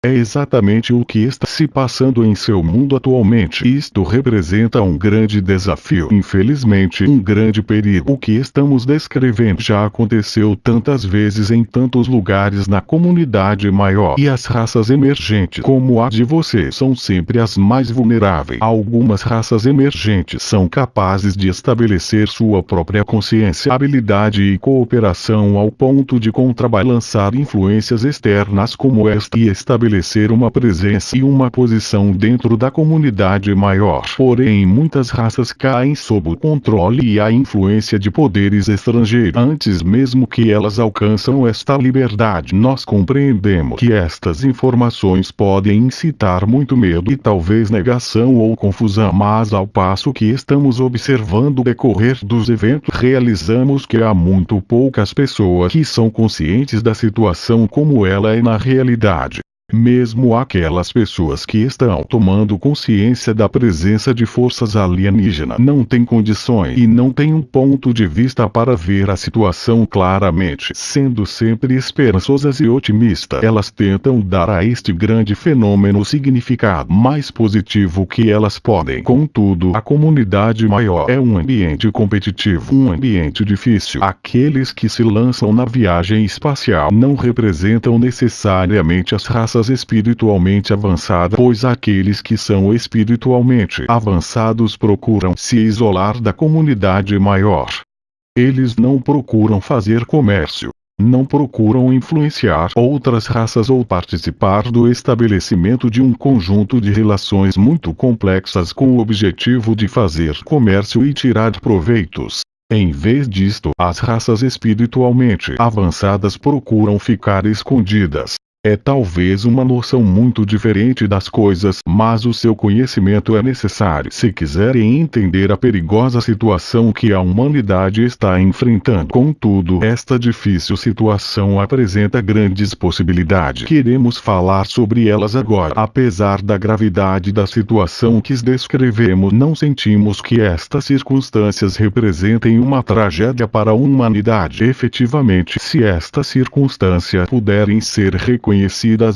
É exatamente o que está se passando em seu mundo atualmente. Isto representa um grande desafio, infelizmente um grande perigo. O que estamos descrevendo já aconteceu tantas vezes em tantos lugares na comunidade maior. E as raças emergentes, como a de você, são sempre as mais vulneráveis. Algumas raças emergentes são capazes de estabelecer sua própria consciência, habilidade e cooperação ao ponto de contrabalançar influências externas como esta e estabelecer uma presença e uma posição dentro da comunidade maior. Porém, muitas raças caem sob o controle e a influência de poderes estrangeiros. Antes mesmo que elas alcançam esta liberdade, nós compreendemos que estas informações podem incitar muito medo e talvez negação ou confusão, mas ao passo que estamos observando o decorrer dos eventos, realizamos que há muito poucas pessoas que são conscientes da situação como ela é na realidade. Mesmo aquelas pessoas que estão tomando consciência da presença de forças alienígenas não têm condições e não têm um ponto de vista para ver a situação claramente. Sendo sempre esperançosas e otimistas, elas tentam dar a este grande fenômeno o significado mais positivo que elas podem. Contudo, a comunidade maior é um ambiente competitivo, um ambiente difícil. Aqueles que se lançam na viagem espacial não representam necessariamente as raças espiritualmente avançadas, pois aqueles que são espiritualmente avançados procuram se isolar da comunidade maior. Eles não procuram fazer comércio, não procuram influenciar outras raças ou participar do estabelecimento de um conjunto de relações muito complexas com o objetivo de fazer comércio e tirar proveitos. Em vez disto, as raças espiritualmente avançadas procuram ficar escondidas. É talvez uma noção muito diferente das coisas, mas o seu conhecimento é necessário se quiserem entender a perigosa situação que a humanidade está enfrentando. Contudo, esta difícil situação apresenta grandes possibilidades. Queremos falar sobre elas agora. Apesar da gravidade da situação que descrevemos, não sentimos que estas circunstâncias representem uma tragédia para a humanidade. Efetivamente, se estas circunstâncias puderem ser reconhecidas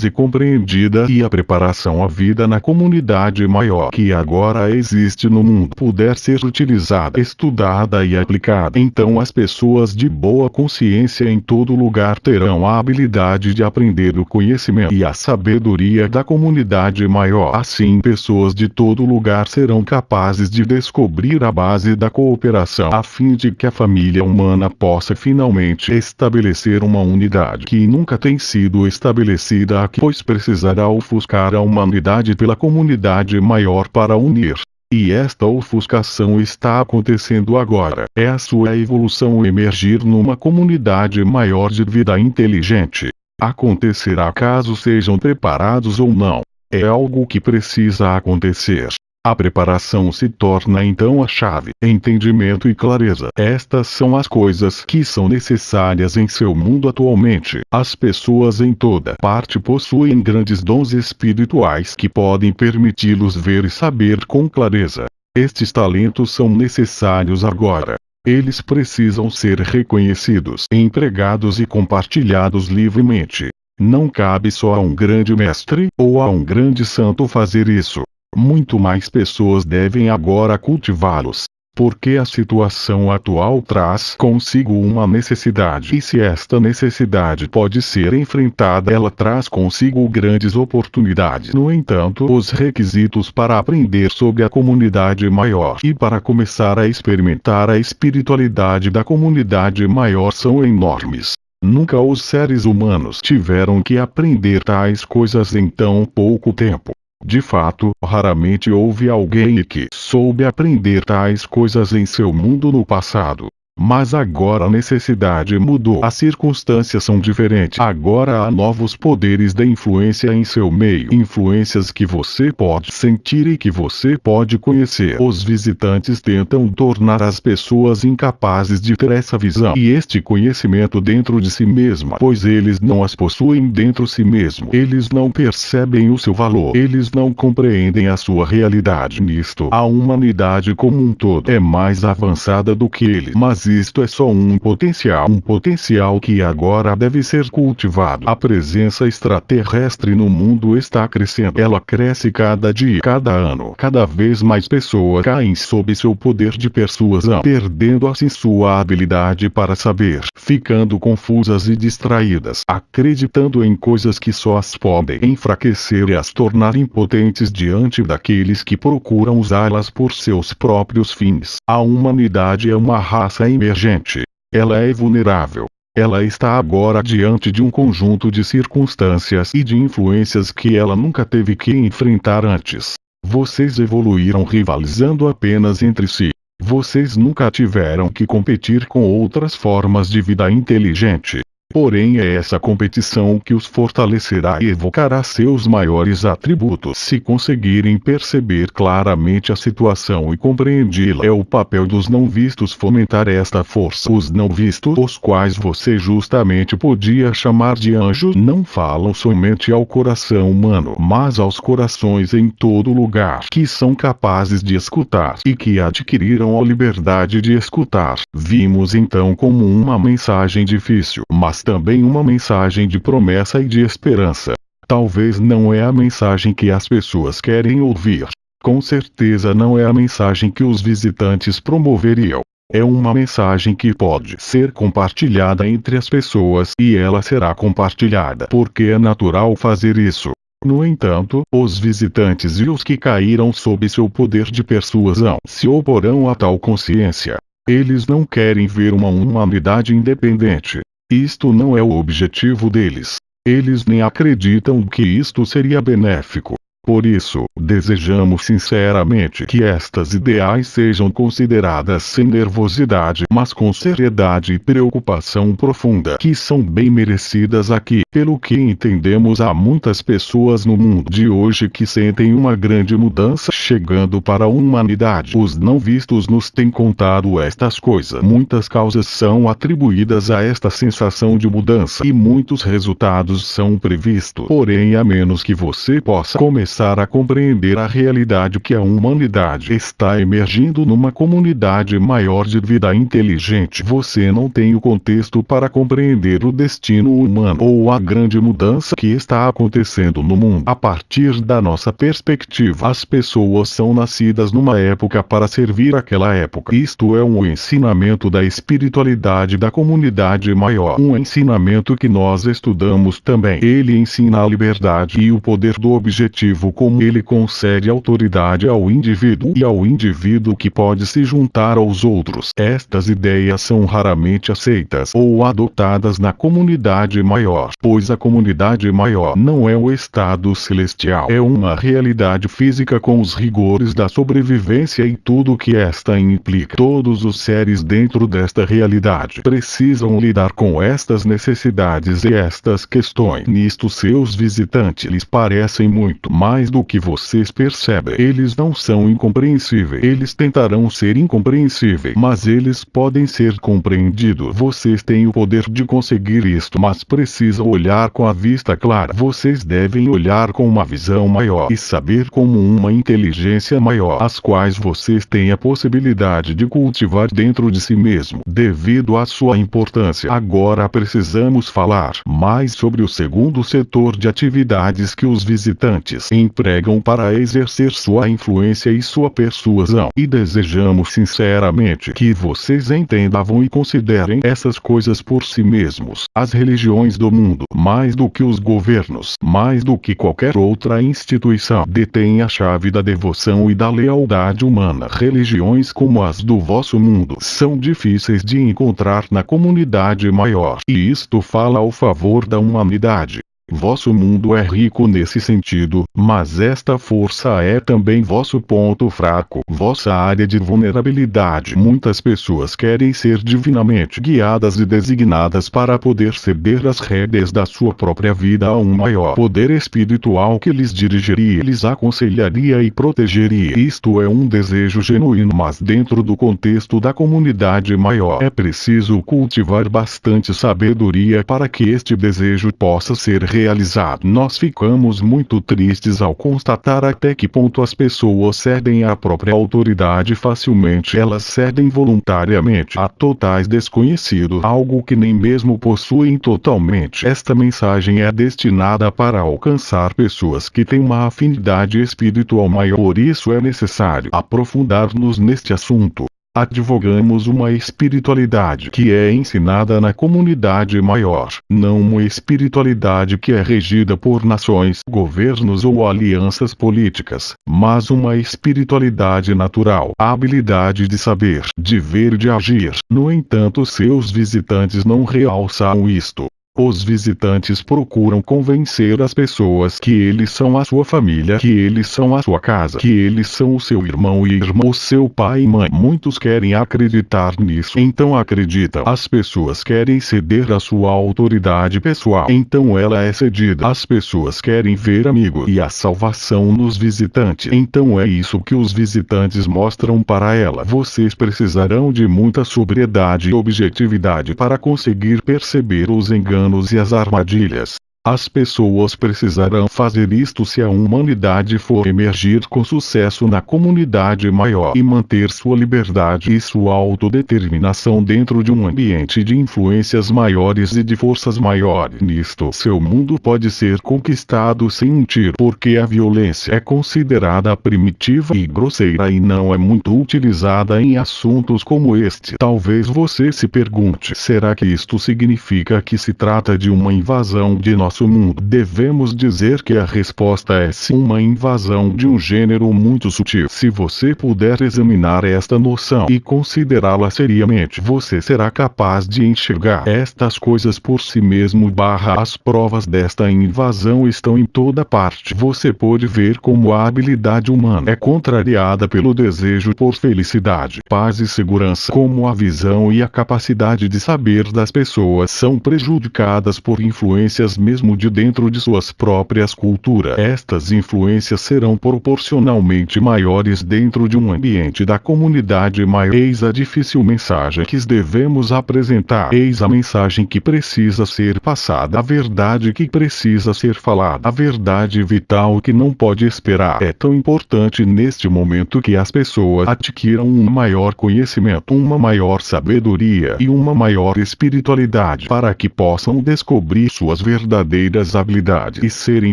e compreendidas e a preparação à vida na comunidade maior que agora existe no mundo puder ser utilizada, estudada e aplicada, então as pessoas de boa consciência em todo lugar terão a habilidade de aprender o conhecimento e a sabedoria da comunidade maior. Assim, pessoas de todo lugar serão capazes de descobrir a base da cooperação, a fim de que a família humana possa finalmente estabelecer uma unidade que nunca tem sido estabelecida aqui, pois precisará ofuscar a humanidade pela comunidade maior para unir. E esta ofuscação está acontecendo agora. É a sua evolução emergir numa comunidade maior de vida inteligente. Acontecerá caso sejam preparados ou não. É algo que precisa acontecer. A preparação se torna então a chave, entendimento e clareza. Estas são as coisas que são necessárias em seu mundo atualmente. As pessoas em toda parte possuem grandes dons espirituais que podem permiti-los ver e saber com clareza. Estes talentos são necessários agora. Eles precisam ser reconhecidos, empregados e compartilhados livremente. Não cabe só a um grande mestre ou a um grande santo fazer isso. Muito mais pessoas devem agora cultivá-los, porque a situação atual traz consigo uma necessidade, e se esta necessidade pode ser enfrentada, ela traz consigo grandes oportunidades. No entanto, os requisitos para aprender sobre a comunidade maior e para começar a experimentar a espiritualidade da comunidade maior são enormes. Nunca os seres humanos tiveram que aprender tais coisas em tão pouco tempo. De fato, raramente houve alguém que soube aprender tais coisas em seu mundo no passado. Mas agora a necessidade mudou. As circunstâncias são diferentes. Agora há novos poderes de influência em seu meio. Influências que você pode sentir e que você pode conhecer. Os visitantes tentam tornar as pessoas incapazes de ter essa visão e este conhecimento dentro de si mesma, pois eles não as possuem dentro de si mesmo. Eles não percebem o seu valor. Eles não compreendem a sua realidade. Nisto, a humanidade como um todo é mais avançada do que eles, mas mas isto é só um potencial que agora deve ser cultivado. A presença extraterrestre no mundo está crescendo. Ela cresce cada dia, cada ano. Cada vez mais pessoas caem sob seu poder de persuasão, perdendo assim sua habilidade para saber, ficando confusas e distraídas, acreditando em coisas que só as podem enfraquecer e as tornar impotentes diante daqueles que procuram usá-las por seus próprios fins. A humanidade é uma raça emergente. Ela é vulnerável. Ela está agora diante de um conjunto de circunstâncias e de influências que ela nunca teve que enfrentar antes. Vocês evoluíram rivalizando apenas entre si. Vocês nunca tiveram que competir com outras formas de vida inteligente. Porém é essa competição que os fortalecerá e evocará seus maiores atributos. Se conseguirem perceber claramente a situação e compreendê-la, é o papel dos não vistos fomentar esta força. Os não vistos, os quais você justamente podia chamar de anjos, não falam somente ao coração humano, mas aos corações em todo lugar, que são capazes de escutar e que adquiriram a liberdade de escutar. Vimos então como uma mensagem difícil, mas também uma mensagem de promessa e de esperança. Talvez não é a mensagem que as pessoas querem ouvir. Com certeza não é a mensagem que os visitantes promoveriam. É uma mensagem que pode ser compartilhada entre as pessoas e ela será compartilhada porque é natural fazer isso. No entanto, os visitantes e os que caíram sob seu poder de persuasão se oporão a tal consciência. Eles não querem ver uma humanidade independente. Isto não é o objetivo deles. Eles nem acreditam que isto seria benéfico. Por isso, desejamos sinceramente que estas ideais sejam consideradas sem nervosidade, mas com seriedade e preocupação profunda, que são bem merecidas aqui. Pelo que entendemos, há muitas pessoas no mundo de hoje que sentem uma grande mudança chegando para a humanidade. Os não vistos nos têm contado estas coisas. Muitas causas são atribuídas a esta sensação de mudança e muitos resultados são previstos. Porém, a menos que você possa começar a compreender a realidade que a humanidade está emergindo numa comunidade maior de vida inteligente, você não tem o contexto para compreender o destino humano ou a grande mudança que está acontecendo no mundo. A partir da nossa perspectiva, as pessoas são nascidas numa época para servir aquela época. Isto é um ensinamento da espiritualidade da comunidade maior, um ensinamento que nós estudamos também. Ele ensina a liberdade e o poder do objetivo, como ele concede autoridade ao indivíduo e ao indivíduo que pode se juntar aos outros. Estas ideias são raramente aceitas ou adotadas na comunidade maior, pois a comunidade maior não é o estado celestial, é uma realidade física com os rigores da sobrevivência e tudo o que esta implica. Todos os seres dentro desta realidade precisam lidar com estas necessidades e estas questões. Nisto seus visitantes lhes parecem muito mais do que vocês percebem. Eles não são incompreensíveis. Eles tentarão ser incompreensíveis, mas eles podem ser compreendidos. Vocês têm o poder de conseguir isto, mas precisam olhar com a vista clara. Vocês devem olhar com uma visão maior e saber como uma inteligência maior, as quais vocês têm a possibilidade de cultivar dentro de si mesmo, devido à sua importância. Agora precisamos falar mais sobre o segundo setor de atividades que os visitantes empregam para exercer sua influência e sua persuasão. E desejamos sinceramente que vocês entendam e considerem essas coisas por si mesmos. As religiões do mundo, mais do que os governos, mais do que qualquer outra instituição, detêm a chave da devoção e da lealdade humana. Religiões como as do vosso mundo são difíceis de encontrar na comunidade maior, e isto fala ao favor da humanidade. Vosso mundo é rico nesse sentido, mas esta força é também vosso ponto fraco, vossa área de vulnerabilidade. Muitas pessoas querem ser divinamente guiadas e designadas para poder ceder as rédeas da sua própria vida a um maior poder espiritual que lhes dirigiria, lhes aconselharia e protegeria. Isto é um desejo genuíno, mas dentro do contexto da comunidade maior é preciso cultivar bastante sabedoria para que este desejo possa ser realizado. Nós ficamos muito tristes ao constatar até que ponto as pessoas cedem à própria autoridade facilmente. Elas cedem voluntariamente a totais desconhecidos, algo que nem mesmo possuem totalmente. Esta mensagem é destinada para alcançar pessoas que têm uma afinidade espiritual maior. Por isso é necessário aprofundar-nos neste assunto. Advogamos uma espiritualidade que é ensinada na comunidade maior, não uma espiritualidade que é regida por nações, governos ou alianças políticas, mas uma espiritualidade natural, a habilidade de saber, de ver e de agir. No entanto, seus visitantes não realçam isto. Os visitantes procuram convencer as pessoas que eles são a sua família, que eles são a sua casa, que eles são o seu irmão e irmã, o seu pai e mãe. Muitos querem acreditar nisso, então acreditam. As pessoas querem ceder à sua autoridade pessoal, então ela é cedida. As pessoas querem ver amigos e a salvação nos visitantes, então é isso que os visitantes mostram para ela. Vocês precisarão de muita sobriedade e objetividade para conseguir perceber os enganos e as armadilhas. As pessoas precisarão fazer isto se a humanidade for emergir com sucesso na comunidade maior e manter sua liberdade e sua autodeterminação dentro de um ambiente de influências maiores e de forças maiores. Nisto, seu mundo pode ser conquistado sem um tiro, porque a violência é considerada primitiva e grosseira e não é muito utilizada em assuntos como este. Talvez você se pergunte: será que isto significa que se trata de uma invasão de nosso mundo? Devemos dizer que a resposta é sim, uma invasão de um gênero muito sutil. Se você puder examinar esta noção e considerá-la seriamente, você será capaz de enxergar estas coisas por si mesmo. As provas desta invasão estão em toda parte. Você pode ver como a habilidade humana é contrariada pelo desejo por felicidade, paz e segurança, como a visão e a capacidade de saber das pessoas são prejudicadas por influências mesmo de dentro de suas próprias culturas. Estas influências serão proporcionalmente maiores dentro de um ambiente da comunidade maior. Eis a difícil mensagem que devemos apresentar. Eis a mensagem que precisa ser passada. A verdade que precisa ser falada. A verdade vital que não pode esperar. É tão importante neste momento que as pessoas adquiram um maior conhecimento, uma maior sabedoria e uma maior espiritualidade para que possam descobrir suas verdadeiras habilidades e serem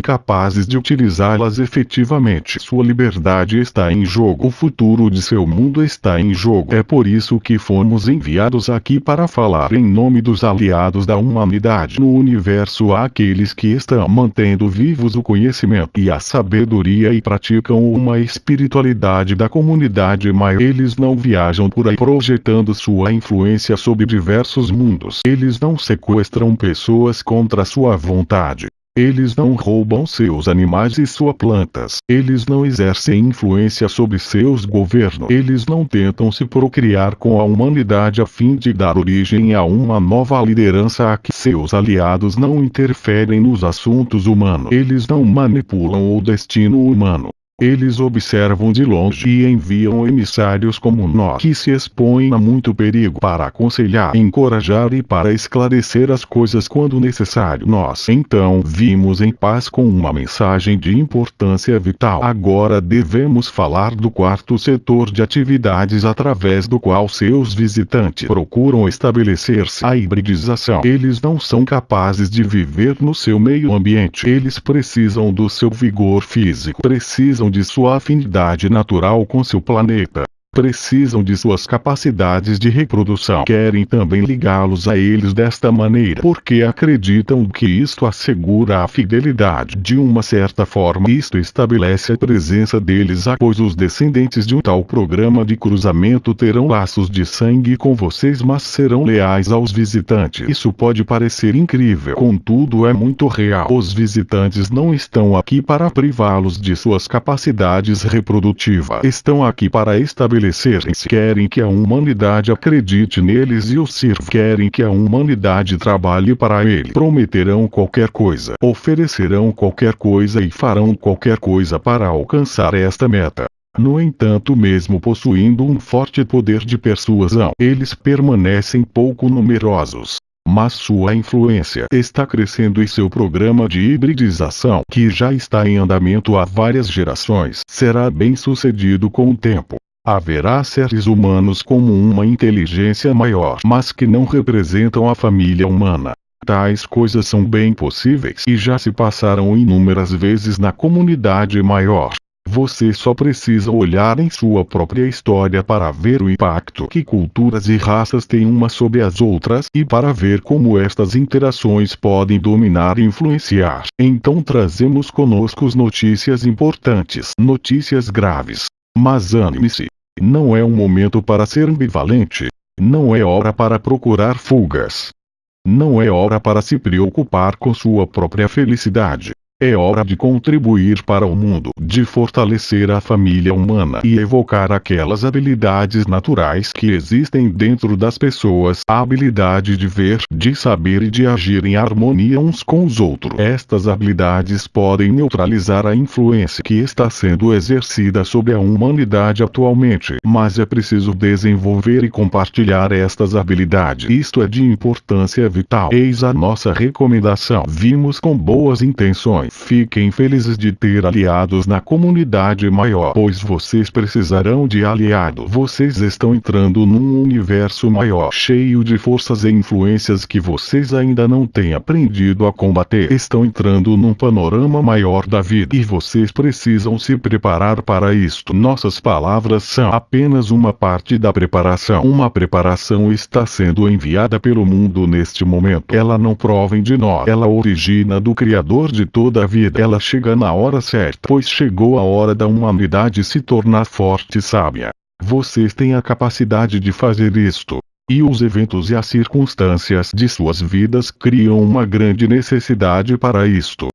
capazes de utilizá-las efetivamente. Sua liberdade está em jogo. O futuro de seu mundo está em jogo. É por isso que fomos enviados aqui para falar em nome dos aliados da humanidade. No universo há aqueles que estão mantendo vivos o conhecimento e a sabedoria e praticam uma espiritualidade da comunidade maior. Eles não viajam por aí projetando sua influência sobre diversos mundos. Eles não sequestram pessoas contra sua vontade. Eles não roubam seus animais e suas plantas. Eles não exercem influência sobre seus governos. Eles não tentam se procriar com a humanidade a fim de dar origem a uma nova liderança. Aqui seus aliados não interferem nos assuntos humanos. Eles não manipulam o destino humano. Eles observam de longe e enviam emissários como nós, que se expõem a muito perigo para aconselhar, encorajar e para esclarecer as coisas quando necessário. Nós, então, vimos em paz com uma mensagem de importância vital. Agora devemos falar do quarto setor de atividades através do qual seus visitantes procuram estabelecer-se. A hibridização. Eles não são capazes de viver no seu meio ambiente. Eles precisam do seu vigor físico. Precisam de sua afinidade natural com seu planeta. Precisam de suas capacidades de reprodução. Querem também ligá-los a eles desta maneira, porque acreditam que isto assegura a fidelidade. De uma certa forma, isto estabelece a presença deles, pois os descendentes de um tal programa de cruzamento terão laços de sangue com vocês, mas serão leais aos visitantes. Isso pode parecer incrível, contudo é muito real. Os visitantes não estão aqui para privá-los de suas capacidades reprodutivas. Estão aqui para estabelecer. Querem que a humanidade acredite neles e os sirva. Querem que a humanidade trabalhe para ele. Prometerão qualquer coisa, oferecerão qualquer coisa e farão qualquer coisa para alcançar esta meta. No entanto, mesmo possuindo um forte poder de persuasão, eles permanecem pouco numerosos. Mas sua influência está crescendo e seu programa de hibridização, que já está em andamento há várias gerações, será bem sucedido com o tempo. Haverá seres humanos como uma inteligência maior, mas que não representam a família humana. Tais coisas são bem possíveis e já se passaram inúmeras vezes na comunidade maior. Você só precisa olhar em sua própria história para ver o impacto que culturas e raças têm umas sobre as outras e para ver como estas interações podem dominar e influenciar. Então trazemos conosco notícias importantes, notícias graves. Mas anime-se. Não é um momento para ser ambivalente. Não é hora para procurar fugas. Não é hora para se preocupar com sua própria felicidade. É hora de contribuir para o mundo, de fortalecer a família humana e evocar aquelas habilidades naturais que existem dentro das pessoas, a habilidade de ver, de saber e de agir em harmonia uns com os outros. Estas habilidades podem neutralizar a influência que está sendo exercida sobre a humanidade atualmente, mas é preciso desenvolver e compartilhar estas habilidades. Isto é de importância vital. Eis a nossa recomendação. Vimos com boas intenções. Fiquem felizes de ter aliados na comunidade maior, pois vocês precisarão de aliado. Vocês estão entrando num universo maior, cheio de forças e influências que vocês ainda não têm aprendido a combater. Estão entrando num panorama maior da vida e vocês precisam se preparar para isto. Nossas palavras são apenas uma parte da preparação. Uma preparação está sendo enviada pelo mundo neste momento. Ela não provém de nós. Ela origina do Criador de toda a vida. Ela chega na hora certa, pois chegou a hora da humanidade se tornar forte e sábia. Vocês têm a capacidade de fazer isto. E os eventos e as circunstâncias de suas vidas criam uma grande necessidade para isto.